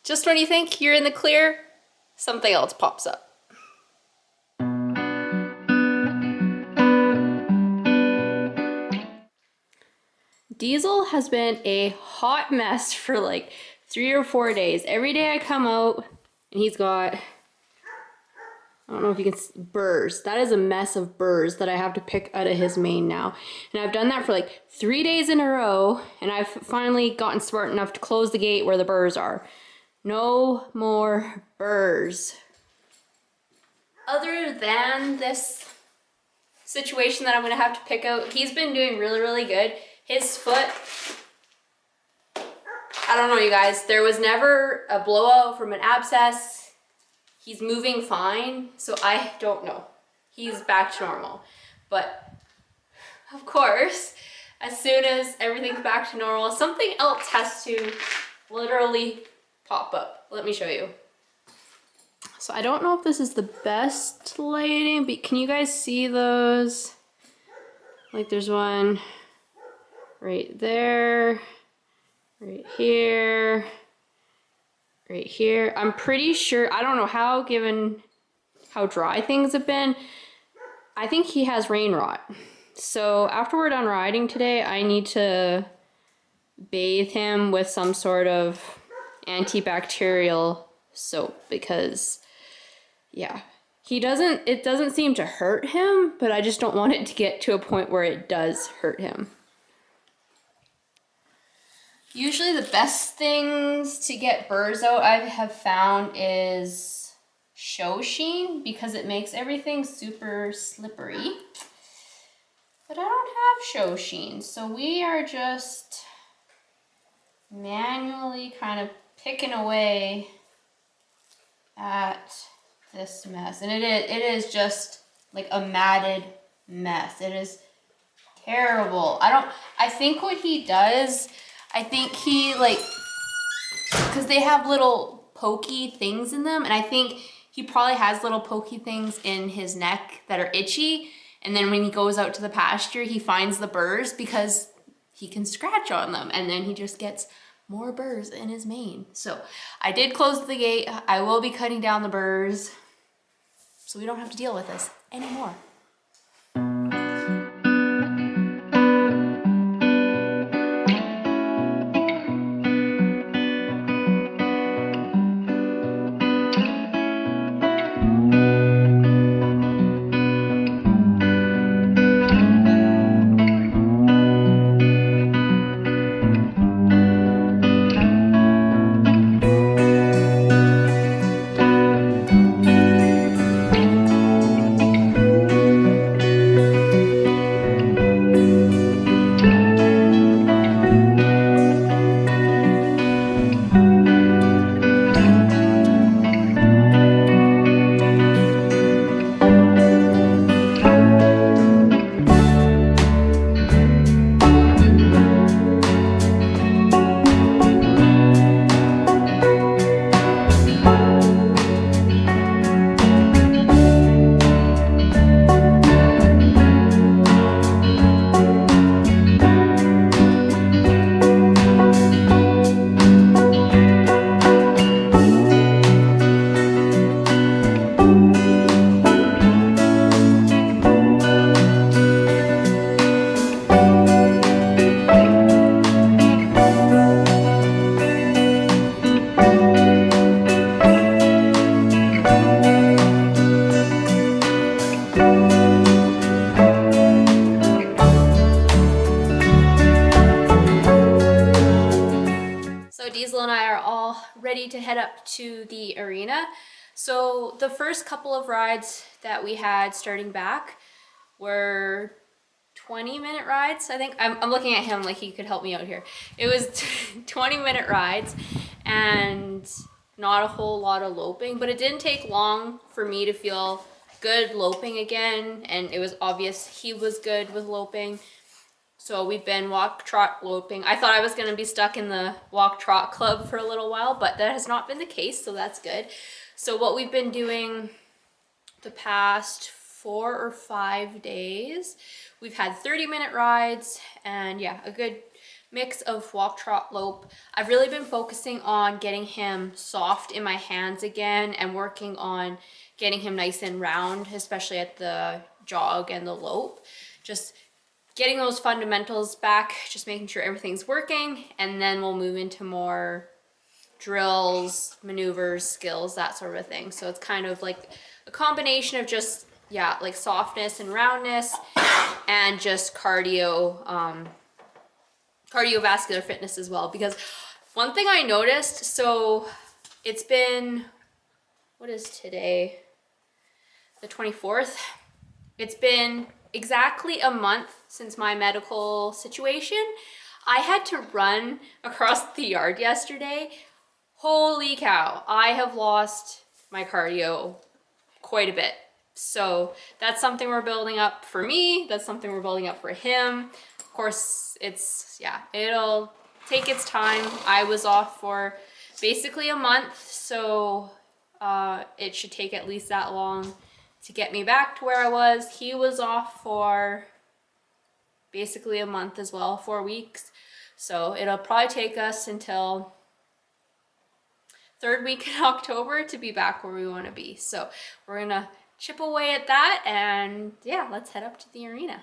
Just when you think you're in the clear, something else pops up. Diesel has been a hot mess for like 3 or 4 days. Every day I come out and he's got, I don't know if you can see, burrs. That is a mess of burrs that I have to pick out of his mane now. And I've done that for like 3 days in a row, and I've finally gotten smart enough to close the gate where the burrs are. No more burrs. Other than this situation that I'm gonna have to pick out, he's been doing really, really good. His foot, I don't know, you guys, there was never a blowout from an abscess. He's moving fine, so I don't know. He's back to normal. But of course, as soon as everything's back to normal, something else has to literally pop up. Let me show you. So I don't know if this is the best lighting, but can you guys see those? Like there's one right there, right here, right here. I'm pretty sure, I don't know how, given how dry things have been, I think he has rain rot. So after we're done riding today, I need to bathe him with some sort of antibacterial soap because, yeah, it doesn't seem to hurt him, but I just don't want it to get to a point where it does hurt him. Usually the best things to get burrs out I have found is show sheen because it makes everything super slippery. But I don't have show sheen, so we are just manually kind of picking away at this mess. And it is just like a matted mess. It is terrible. I think what he does, I think he because they have little pokey things in them, and I think he probably has little pokey things in his neck that are itchy, and then when he goes out to the pasture, he finds the burrs because he can scratch on them, and then he just gets more burrs in his mane. So I did close the gate. I will be cutting down the burrs so we don't have to deal with this anymore. Ready to head up to the arena. So the first couple of rides that we had starting back were 20-minute rides. I think I'm looking at him like he could help me out here. It was 20-minute rides and not a whole lot of loping, but it didn't take long for me to feel good loping again, and it was obvious he was good with loping. So we've been walk, trot, loping. I thought I was going to be stuck in the walk, trot club for a little while, but that has not been the case, so that's good. So what we've been doing the past 4 or 5 days, we've had 30-minute rides, and yeah, a good mix of walk, trot, lope. I've really been focusing on getting him soft in my hands again and working on getting him nice and round, especially at the jog and the lope. Just getting those fundamentals back, just making sure everything's working, and then we'll move into more drills, maneuvers, skills, that sort of thing. So it's kind of like a combination of just, yeah, like softness and roundness and just cardiovascular fitness as well. Because one thing I noticed, so it's been, what is today? The 24th. It's been exactly a month since my medical situation. I had to run across the yard yesterday. Holy cow, I have lost my cardio quite a bit. So that's something we're building up for me. That's something we're building up for him. Of course, it's, yeah, it'll take its time. I was off for basically a month, so it should take at least that long to get me back to where I was. He was off for basically a month as well, 4 weeks. So it'll probably take us until third week in October to be back where we want to be. So we're gonna chip away at that, and yeah, let's head up to the arena.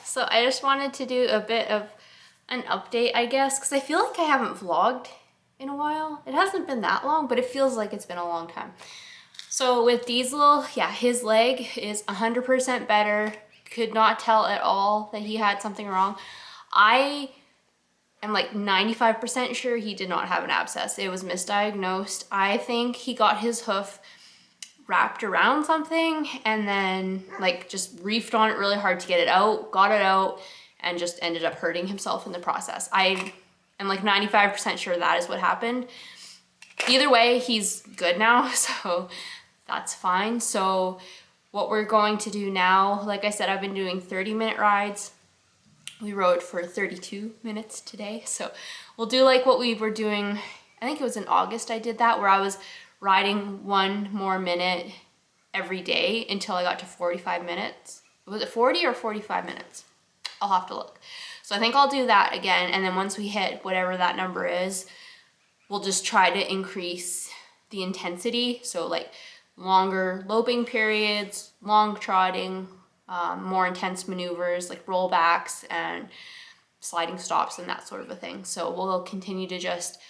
So I just wanted to do a bit of an update, I guess, because I feel like I haven't vlogged in a while. It hasn't been that long, but it feels like it's been a long time. So with Diesel, yeah, his leg is 100% better. Could not tell at all that he had something wrong. I am like 95% sure he did not have an abscess. It was misdiagnosed. I think he got his hoof wrapped around something and then like just reefed on it really hard to get it out, got it out, and just ended up hurting himself in the process. I am like 95% sure that is what happened. Either way, he's good now, so that's fine. So what we're going to do now, like I said, I've been doing 30-minute rides. We rode for 32 minutes today. So we'll do like what we were doing, I think it was in August I did that, where I was riding 1 more minute every day until I got to 45 minutes. Was it 40 or 45 minutes? I'll have to look. So I think I'll do that again. And then once we hit whatever that number is, we'll just try to increase the intensity. So like longer loping periods, long trotting, more intense maneuvers like rollbacks and sliding stops and that sort of a thing. So we'll continue to just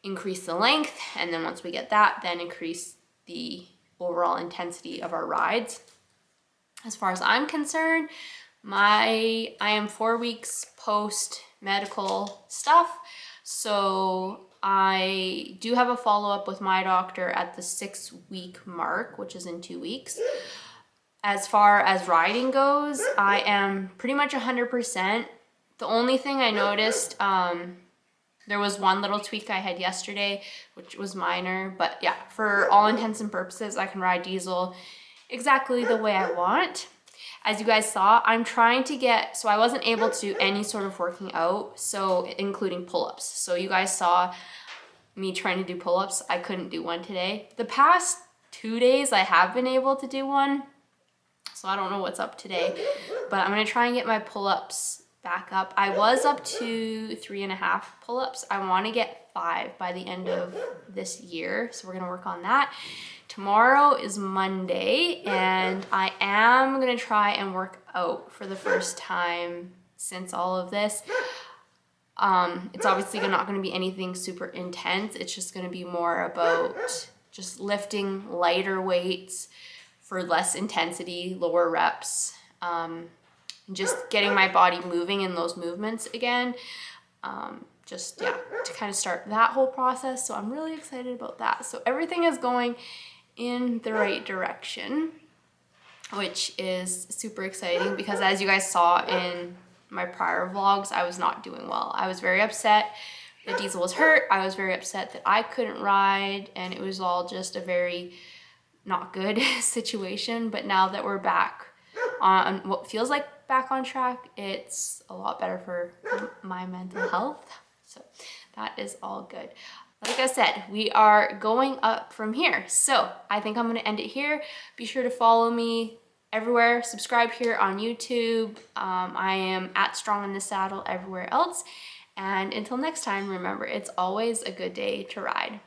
increase the length, and then once we get that, then increase the overall intensity of our rides. As far as I'm concerned, I am 4 weeks post medical stuff, so I do have a follow-up with my doctor at the 6-week mark, which is in 2 weeks. As far as riding goes, I am pretty much 100%. The only thing I noticed, there was one little tweak I had yesterday, which was minor, but yeah, for all intents and purposes, I can ride Diesel exactly the way I want. As you guys saw, I'm trying to get, so I wasn't able to do any sort of working out, so including pull-ups. So you guys saw me trying to do pull-ups. I couldn't do one today. The past 2 days, I have been able to do one, so I don't know what's up today, but I'm gonna try and get my pull-ups back up. I was up to 3.5 pull-ups. I want to get 5 by the end of this year, so we're gonna work on that. Tomorrow is Monday, and I am gonna try and work out for the first time since all of this. It's obviously not gonna be anything super intense. It's just gonna be more about just lifting lighter weights for less intensity, lower reps, just getting my body moving in those movements again. Just, yeah, to kind of start that whole process. So I'm really excited about that. So everything is going in the right direction, which is super exciting because as you guys saw in my prior vlogs, I was not doing well. I was very upset that Diesel was hurt. I was very upset that I couldn't ride, and it was all just a very not good situation. But now that we're back on what feels like back on track, it's a lot better for my mental health. So that is all good. Like I said, we are going up from here. So I think I'm gonna end it here. Be sure to follow me everywhere. Subscribe here on YouTube. I am at Strong in the Saddle everywhere else. And until next time, remember, it's always a good day to ride.